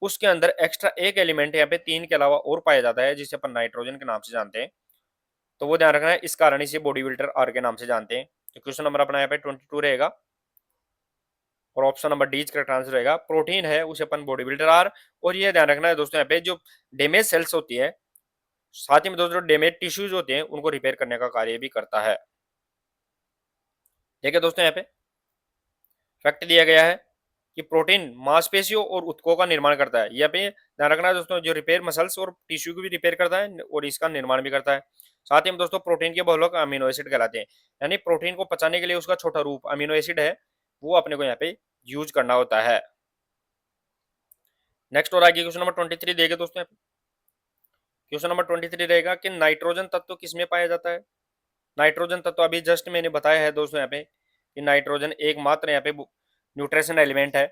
उसके अंदर एक्स्ट्रा एक एलिमेंट यहाँ पे तीन के अलावा और पाया जाता है, जिसे अपन नाइट्रोजन के नाम से जानते हैं। तो वो ध्यान रखना है, इस कारण इसे बॉडी बिल्डर आर के नाम से जानते हैं। तो क्वेश्चन नंबर अपना यहाँ पे 22 रहेगा और option number D correct answer रहेगा। प्रोटीन है उसे अपन बॉडी बिल्डर आर, और ये ध्यान रखना है दोस्तों, यहाँ पे जो डैमेज सेल्स होती है, साथ ही में दोस्तों डैमेज टिश्यूज होते हैं, उनको रिपेयर करने का कार्य भी करता है। देखिए दोस्तों, यहाँ पे फैक्ट दिया गया है कि प्रोटीन मांसपेशियों और ऊतकों का निर्माण करता है। यहाँ पे ध्यान रखना है दोस्तों, जो रिपेयर मसल्स और टिश्यू को भी रिपेयर करता है और इसका निर्माण भी करता है। साथ ही में दोस्तों प्रोटीन के बहुलक अमीनो एसिड कहलाते हैं, यानी प्रोटीन को पचाने के लिए उसका छोटा रूप अमीनो एसिड है वो अपने को यहाँ पे यूज करना होता है। नेक्स्ट और आगे क्वेश्चन नंबर 23 देखे दोस्तों, क्वेश्चन नंबर 23 रहेगा कि नाइट्रोजन तत्व किसमें पाया जाता है। नाइट्रोजन तत्व अभी जस्ट मैंने बताया है दोस्तों यहाँ पे कि नाइट्रोजन एकमात्र यहाँ पे न्यूट्रिशन एलिमेंट है।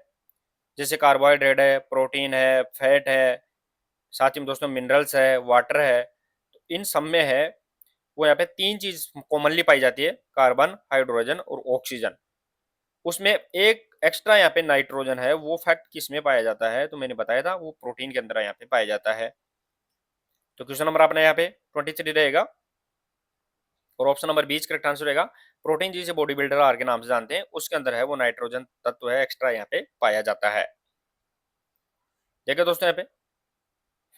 जैसे कार्बोहाइड्रेट है, प्रोटीन है, फैट है, साथ ही में दोस्तों मिनरल्स है, वाटर है, तो इन सब में है वो यहाँ पे तीन चीज कॉमनली पाई जाती है, कार्बन, हाइड्रोजन और ऑक्सीजन। उसमें एक एक्स्ट्रा यहाँ पे नाइट्रोजन है, वो फैक्ट किस में पाया जाता है, तो मैंने बताया था वो प्रोटीन के अंदर यहाँ पे पाया जाता है। तो क्वेश्चन नंबर अपना यहाँ पे 23 रहेगा और ऑप्शन नंबर 20 करेक्ट आंसर रहेगा। प्रोटीन जिसे बॉडी बिल्डर आर के नाम से जानते हैं, उसके अंदर है वो नाइट्रोजन तत्व है, एक्स्ट्रा यहाँ पे पाया जाता है। देखिए दोस्तों यहाँ पे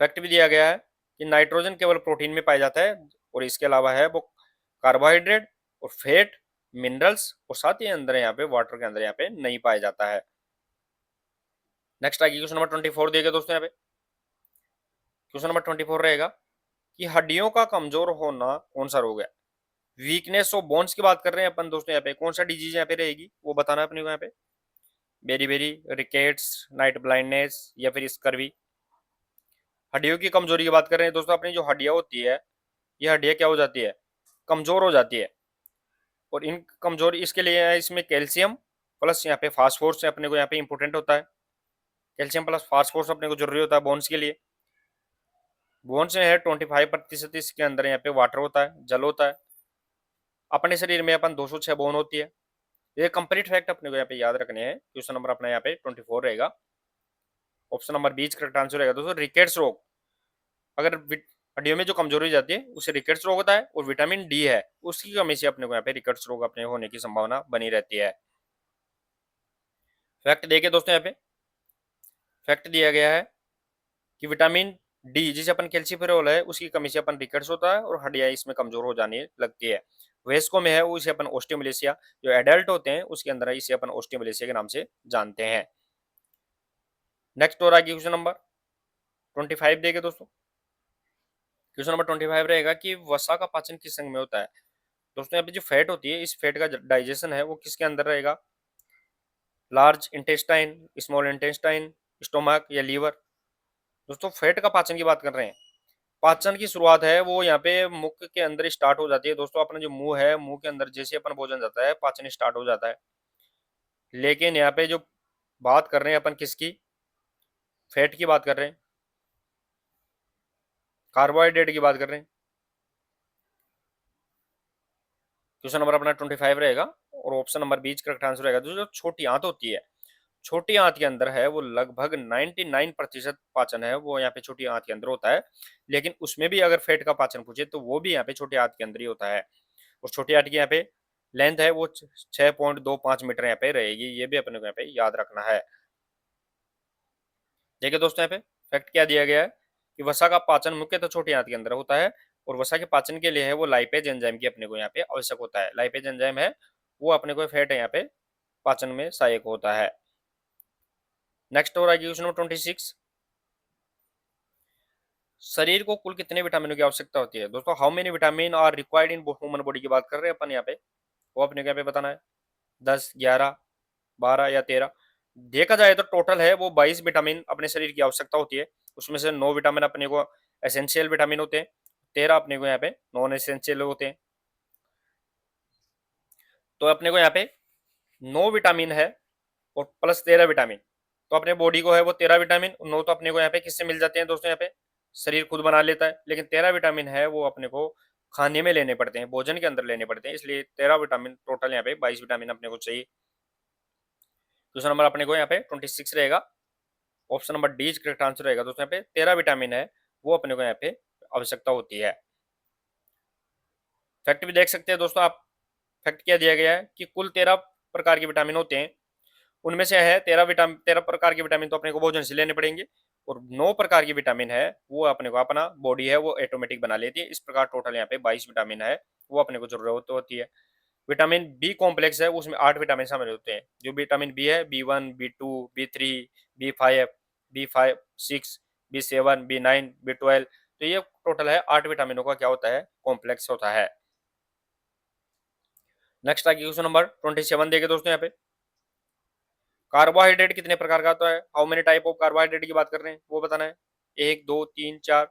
फैक्ट भी दिया गया है कि नाइट्रोजन केवल प्रोटीन में पाया जाता है और इसके अलावा है वो कार्बोहाइड्रेट और फैट, मिनरल्स और साथ ही अंदर यहाँ पे वाटर के अंदर यहाँ पे नहीं पाया जाता है। नेक्स्ट आगे क्वेश्चन नंबर 24 दिया गया दोस्तों यहाँ पे। क्वेश्चन नंबर 24 रहेगा कि हड्डियों का कमजोर होना कौन सा रोग है। वीकनेस ऑफ बोन्स की बात कर रहे हैं अपन दोस्तों यहाँ पे, कौन सा डिजीज यहाँ पे रहेगी वो बताना है अपने को यहाँ पे। Beriberi, rickets, night blindness या फिर स्कर्वी। हड्डियों की कमजोरी की बात कर रहे हैं दोस्तों, अपनी जो हड्डियां होती है ये हड्डियां क्या हो जाती है, कमजोर हो जाती है। और इन कमजोरी इसके लिए है इसमें कैल्शियम प्लस यहाँ पे फास्फोरस अपने को यहाँ पे इंपॉर्टेंट होता है। कैल्शियम प्लस फास्फोरस अपने को जरूरी होता है बोन्स के लिए। बोन्स में है 25% इसके अंदर यहाँ पे वाटर होता है, जल होता है। अपने शरीर में अपन 206 बोन होती है। ये कंप्लीट फैक्ट अपने को यहाँ पे याद रखने हैं। क्वेश्चन नंबर अपना यहाँ पे 24 रहेगा, ऑप्शन नंबर 20 करेक्ट आंसर रहेगा दोस्तों। रिकेट्स रोग, अगर हड्डियों में जो कमजोरी हो जाती है उसे रिकेट्स रोग होता है, और विटामिन डी है उसकी कमी से अपने को यहाँ पे रिकेट्स रोग अपने होने की संभावना बनी रहती है। फैक्ट देखिए दोस्तों यहाँ पे फैक्ट दिया गया है कि विटामिन डी जिसे अपन कैल्शिफेरॉल है उसकी कमी से अपन रिकेट्स होता है और हड्डियां इसमें कमजोर हो जाने लगती है। वयस्कों में है वो इसे अपन ओस्टियोमलेशिया, जो एडल्ट होते हैं उसके अंदर है इसे अपन ओस्टियोमलेशिया के नाम से जानते हैं। नेक्स्ट और आगे क्वेश्चन नंबर 25 देखे दोस्तों। क्वेश्चन नंबर 25 रहेगा कि वसा का पाचन किस अंग में होता है। दोस्तों यहाँ पे जो फैट होती है इस फैट का डाइजेशन है वो किसके अंदर रहेगा, large intestine, small intestine, stomach या लीवर। दोस्तों फैट का पाचन की बात कर रहे हैं। पाचन की शुरुआत है वो यहाँ पे मुख के अंदर स्टार्ट हो जाती है दोस्तों। अपना जो मुंह है, मुंह के अंदर जैसे अपन भोजन जाता है पाचन स्टार्ट हो जाता है। लेकिन यहाँ पे जो बात कर रहे हैं अपन किसकी, फैट की बात कर रहे हैं, कार्बोहाइड्रेट की बात कर रहे हैं। क्वेश्चन नंबर अपना 25 रहेगा और ऑप्शन नंबर 20 करेक्ट आंसर रहेगा। जो छोटी आंत होती है, छोटी आंत के अंदर है वो लगभग 99% पाचन है वो यहाँ पे छोटी आंत के अंदर होता है। लेकिन उसमें भी अगर फैट का पाचन पूछे तो वो भी यहाँ पे छोटी आंत के अंदर ही होता है। और छोटी आंत की यहाँ पे लेंथ है वो 6.25 मीटर यहाँ पे रहेगी। ये भी अपने को यहाँ पे याद रखना है। देखिए दोस्तों यहाँ पे फैक्ट क्या दिया गया है कि वसा का पाचन मुख्यतः छोटी आंत के अंदर होता है और वसा के पाचन के लिए है वो लाइपेज एंजाइम की अपने को यहाँ पे आवश्यक होता है। लाइपेज एंजाइम है वो अपने को फैट है यहाँ पे पाचन में सहायक होता है। नेक्स्ट और आगे क्वेश्चन नंबर 26, शरीर को कुल कितने विटामिनों की आवश्यकता होती है। दोस्तों how many vitamin are required in human body की बात कर रहे हैं अपन यहाँ पे, वो अपने को यहाँ पे बताना है। 10, 11, 12 या 13। देखा जाए तो टोटल है वो 22 विटामिन अपने शरीर की आवश्यकता होती है। उसमें से 9 विटामिन अपने को एसेंशियल विटामिन होते हैं, 13 अपने को यहाँ पे नॉन एसेंशियल होते हैं। तो अपने को यहाँ पे 9 विटामिन है और प्लस 13 विटामिन, तो अपने बॉडी को है वो 13 विटामिन। 9 तो अपने को यहाँ पे किससे मिल जाते हैं दोस्तों, यहाँ पे शरीर खुद बना लेता है। लेकिन 13 विटामिन है वो अपने को खाने में लेने पड़ते हैं, भोजन के अंदर लेने पड़ते हैं, इसलिए 13 विटामिन टोटल यहाँ पे 22 विटामिन अपने को चाहिए। दूसरा नंबर अपने को यहाँ पे 26 रहेगा, option number D correct answer रहेगा दोस्तों। यहाँ पे 13 विटामिन है वो अपने को यहाँ पे आवश्यकता होती है। फैक्ट भी देख सकते हैं दोस्तों आप। फैक्ट क्या दिया गया है कि कुल 13 प्रकार के विटामिन होते हैं, उनमें से है 13 प्रकार के विटामिन तो अपने को भोजन से लेने पड़ेंगे, और 9 प्रकार की विटामिन है वो अपने को अपना बॉडी है वो ऑटोमेटिक बना लेती है। इस प्रकार टोटल यहाँ पे 22 विटामिन है वो अपने को जरूरत होती है। विटामिन बी कॉम्प्लेक्स है उसमें 8 विटामिन शामिल होते हैं। जो विटामिन बी है B1, B2, B3, B5, B6, B7, B9, B12, तो ये टोटल है 8 विटामिनों का क्या होता है, कॉम्प्लेक्स होता है। नेक्स्ट आगे क्वेश्चन नंबर 27 देखे दोस्तों। यहाँ पे कार्बोहाइड्रेट कितने प्रकार का होता है, how many type of carbohydrate की बात कर रहे हैं वो बताना है। 1, 2, 3, 4।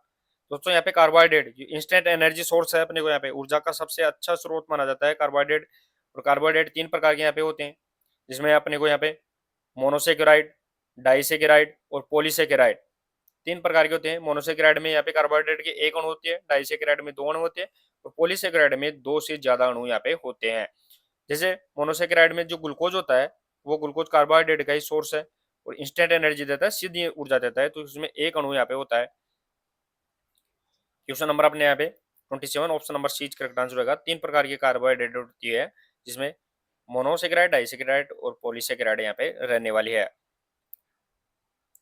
दोस्तों यहाँ पे कार्बोहाइड्रेट इंस्टेंट एनर्जी सोर्स है, अपने को यहाँ पे ऊर्जा का सबसे अच्छा स्रोत माना जाता है कार्बोहाइड्रेट। और कार्बोहाइड्रेट 3 प्रकार के यहाँ पे होते हैं, जिसमें अपने को यहाँ पे मोनोसेकेराइड, डाइसेकेराइड और पॉलीसेकेराइड 3 प्रकार के होते हैं। मोनोसेकेराइड में यहाँ पे कार्बोहाइड्रेट के 1 अणु होते हैं, डाइसेकेराइड में 2 अणु होते हैं और पॉलीसेकेराइड में 2 से ज्यादा अणु यहाँ पे होते हैं। जैसे मोनोसेकेराइड में जो ग्लूकोज होता है, वो ग्लूकोज कार्बोहाइड्रेट का ही सोर्स है और इंस्टेंट एनर्जी देता है, सीधी ऊर्जा देता है, तो इसमें 1 अणु यहाँ पे होता है। क्वेश्चन नंबर अपने यहाँ पे 27 option number C correct answer होगा। 3 प्रकार की कार्बोहाइड्रेट होती है, जिसमें मोनोसेकेराइड, डाइसेकेराइड और पॉलीसेकेराइड यहाँ पे रहने वाली है।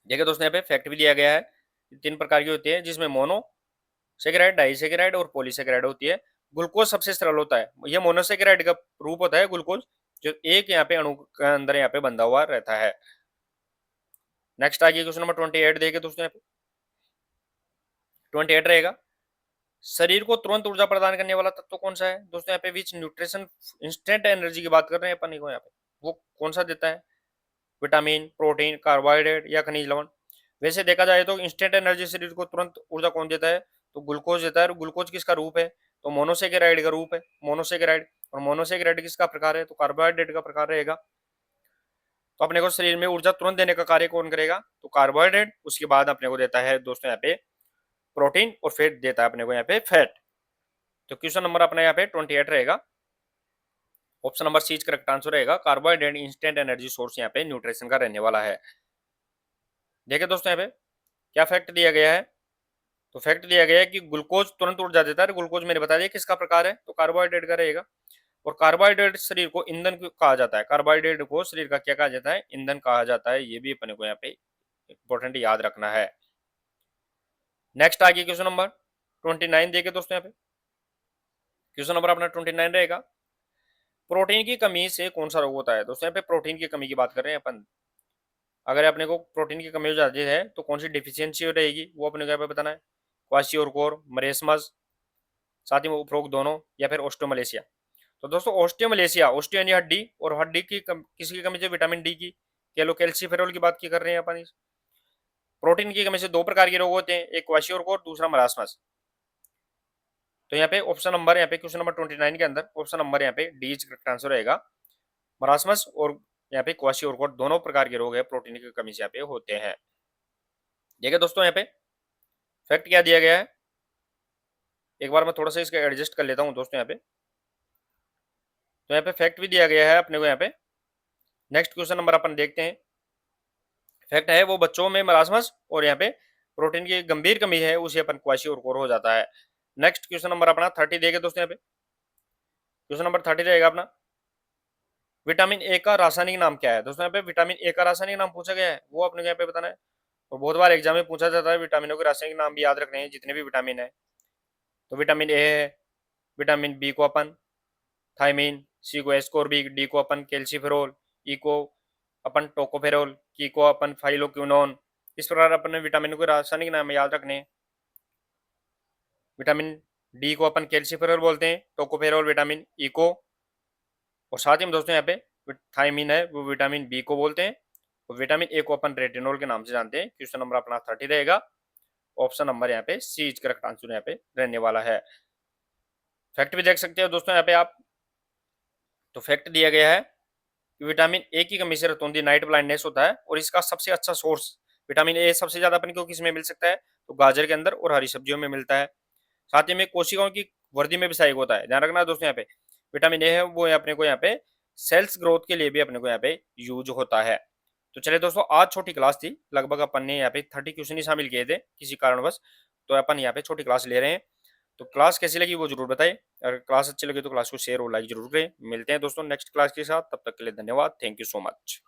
देखिए दोस्तों, यहाँ पे फैक्ट भी दिया गया है, 3 प्रकार की होती है, जिसमें मोनोसेकेराइड, डाइसेकेराइड और पॉलीसेकेराइड होती है। ग्लूकोज सबसे सरल होता है, यह मोनोसेकेराइड का रूप होता है ग्लूकोज, जो एक यहाँ पे अणु के अंदर यहाँ पे बंधा हुआ रहता है। नेक्स्ट आ गया क्वेश्चन नंबर 28। देखिए दोस्तों, यहाँ पे 28 रहेगा, शरीर को तुरंत ऊर्जा प्रदान करने वाला तत्व कौन सा है? दोस्तों यहाँ पे विच न्यूट्रिशन इंस्टेंट एनर्जी की बात कर रहे हैं अपन को, यहाँ पे वो कौन सा देता है? विटामिन, प्रोटीन, कार्बोहाइड्रेट या खनिज लवण? वैसे देखा जाए तो इंस्टेंट एनर्जी शरीर को तुरंत ऊर्जा कौन देता है? तो ग्लूकोज देता है। और ग्लूकोज किसका रूप है? तो मोनोसेकेराइड का रूप है, मोनोसेकेराइड। और मोनोसेकेराइड किसका प्रकार है? तो कार्बोहाइड्रेट का प्रकार रहेगा। तो अपने को शरीर में ऊर्जा तुरंत देने का कार्य कौन करेगा? तो कार्बोहाइड्रेट। उसके बाद अपने को देता है दोस्तों यहाँ पे प्रोटीन, और फिर देता है अपने को यहाँ पे फैट। तो क्वेश्चन नंबर अपना यहाँ पे 28 रहेगा, option number C correct answer रहेगा। कार्बोहाइड्रेट इंस्टेंट एनर्जी सोर्स यहाँ पे न्यूट्रिशन का रहने वाला है। देखिए दोस्तों, यहाँ पे क्या फैक्ट दिया गया है? तो फैक्ट दिया गया है कि ग्लूकोज तुरंत ऊर्जा देता है। ग्लूकोज मैंने बता दिया किसका प्रकार है, तो कार्बोहाइड्रेट का रहेगा। और कार्बोहाइड्रेट शरीर को ईंधन कहा जाता है, कार्बोहाइड्रेट को शरीर का क्या कहा जाता है? ईंधन कहा जाता है। ये भी अपने को यहाँ पे इंपॉर्टेंट याद रखना है। नेक्स्ट आ गया क्वेश्चन नंबर 29। देखिए दोस्तों, यहाँ पे क्वेश्चन नंबर अपना 29 रहेगा, प्रोटीन की कमी से कौन सा रोग होता है? दोस्तों यहाँ पे प्रोटीन की कमी की बात कर रहे हैं अपन। अगर अपने को प्रोटीन की कमी हो जाती है तो कौन सी डिफिशियंसी रहेगी, वो अपने को यहाँ पे बताना है। क्वाशियोरकोर, मरेसमस, साथ ही में उपरोक्त दोनों, या फिर ऑस्टियोमलेशिया। तो दोस्तों ऑस्टियोमलेशिया, ऑस्टियो यानी हड्डी, और हड्डी की किसकी कमी से? विटामिन डी की, कैल्शिफेरॉल की बात की कर रहे हैं अपन। प्रोटीन की कमी से 2 प्रकार के रोग होते हैं, एक क्वाशियोरकोर, दूसरा मरासमस। तो यहाँ पे ऑप्शन नंबर, यहाँ पे क्वेश्चन नंबर 29 के अंदर ऑप्शन नंबर यहाँ पे डी करेक्ट आंसर रहेगा। मरासमस और यहाँ पे क्वाशियोरकोर दोनों प्रकार के रोग है प्रोटीन की कमी से यहाँ पे होते हैं। देखिए दोस्तों, यहाँ पे फैक्ट क्या दिया गया है, एक बार मैं थोड़ा सा इसका एडजस्ट कर लेता हूँ दोस्तों यहाँ पे। तो यहाँ पे फैक्ट भी दिया गया है अपने को यहाँ पे। नेक्स्ट क्वेश्चन नंबर अपन देखते हैं। फैक्ट है वो बच्चों में मरासमस और यहाँ पे प्रोटीन की गंभीर कमी है, उसे अपन क्वाशियोरकोर हो जाता है। नेक्स्ट क्वेश्चन नंबर अपना 30 देखे दोस्तों, यहाँ पे क्वेश्चन नंबर 30 रहेगा अपना, विटामिन ए का रासायनिक नाम क्या है? दोस्तों यहाँ पे विटामिन ए का रासायनिक नाम पूछा गया है, वो अपने को यहाँ पे बताना है। और बहुत बार एग्जाम में पूछा जाता है, विटामिनों के रासायनिक नाम भी याद रखने हैं, जितने भी विटामिन है। तो विटामिन ए है, विटामिन बी को अपन थायमीन, सी को एस्कोर्बिक, डी को अपन कैल्सीफेरोल, ई को अपन टोकोफेरोल, की को अपन फाइलोक्विनोन। इस प्रकार अपन विटामिन के रासायनिक नाम याद रखने हैं। विटामिन डी को अपन कैल्सीफेरोल बोलते हैं, टोकोफेरोल विटामिन ई को, और साथ ही में दोस्तों यहाँ पे थायमीन है वो विटामिन बी को बोलते हैं, और विटामिन ए को अपन रेटिनोल के नाम से जानते हैं। क्वेश्चन नंबर अपना 30 रहेगा, ऑप्शन नंबर यहाँ पे सी इज करेक्ट आंसर यहाँ पे रहने वाला है। फैक्ट भी देख सकते हो दोस्तों यहाँ पे आप। तो फैक्ट दिया गया है कि विटामिन ए की कमी से रतौंधी नाइट ब्लाइंडनेस होता है, और इसका सबसे अच्छा सोर्स विटामिन ए सबसे ज्यादा अपन को किस में मिल सकता है? तो गाजर के अंदर और हरी सब्जियों में मिलता है। साथ ही में कोशिकाओं की वृद्धि में भी सहायक होता है। ध्यान रखना दोस्तों, यहाँ पे विटामिन ए है वो अपने को यहाँ पे सेल्स ग्रोथ के लिए भी अपने को यहाँ पे यूज होता है। तो चलिए दोस्तों, आज छोटी क्लास थी, लगभग अपन ने यहाँ पे 30 क्वेश्चन ही शामिल किए थे किसी कारणवश, तो अपन यहाँ पे छोटी क्लास ले रहे हैं। तो क्लास कैसी लगी वो जरूर बताएं, अगर क्लास अच्छी लगी तो क्लास को शेयर और लाइक जरूर करें। मिलते हैं दोस्तों नेक्स्ट क्लास के साथ, तब तक के लिए धन्यवाद, थैंक यू सो मच।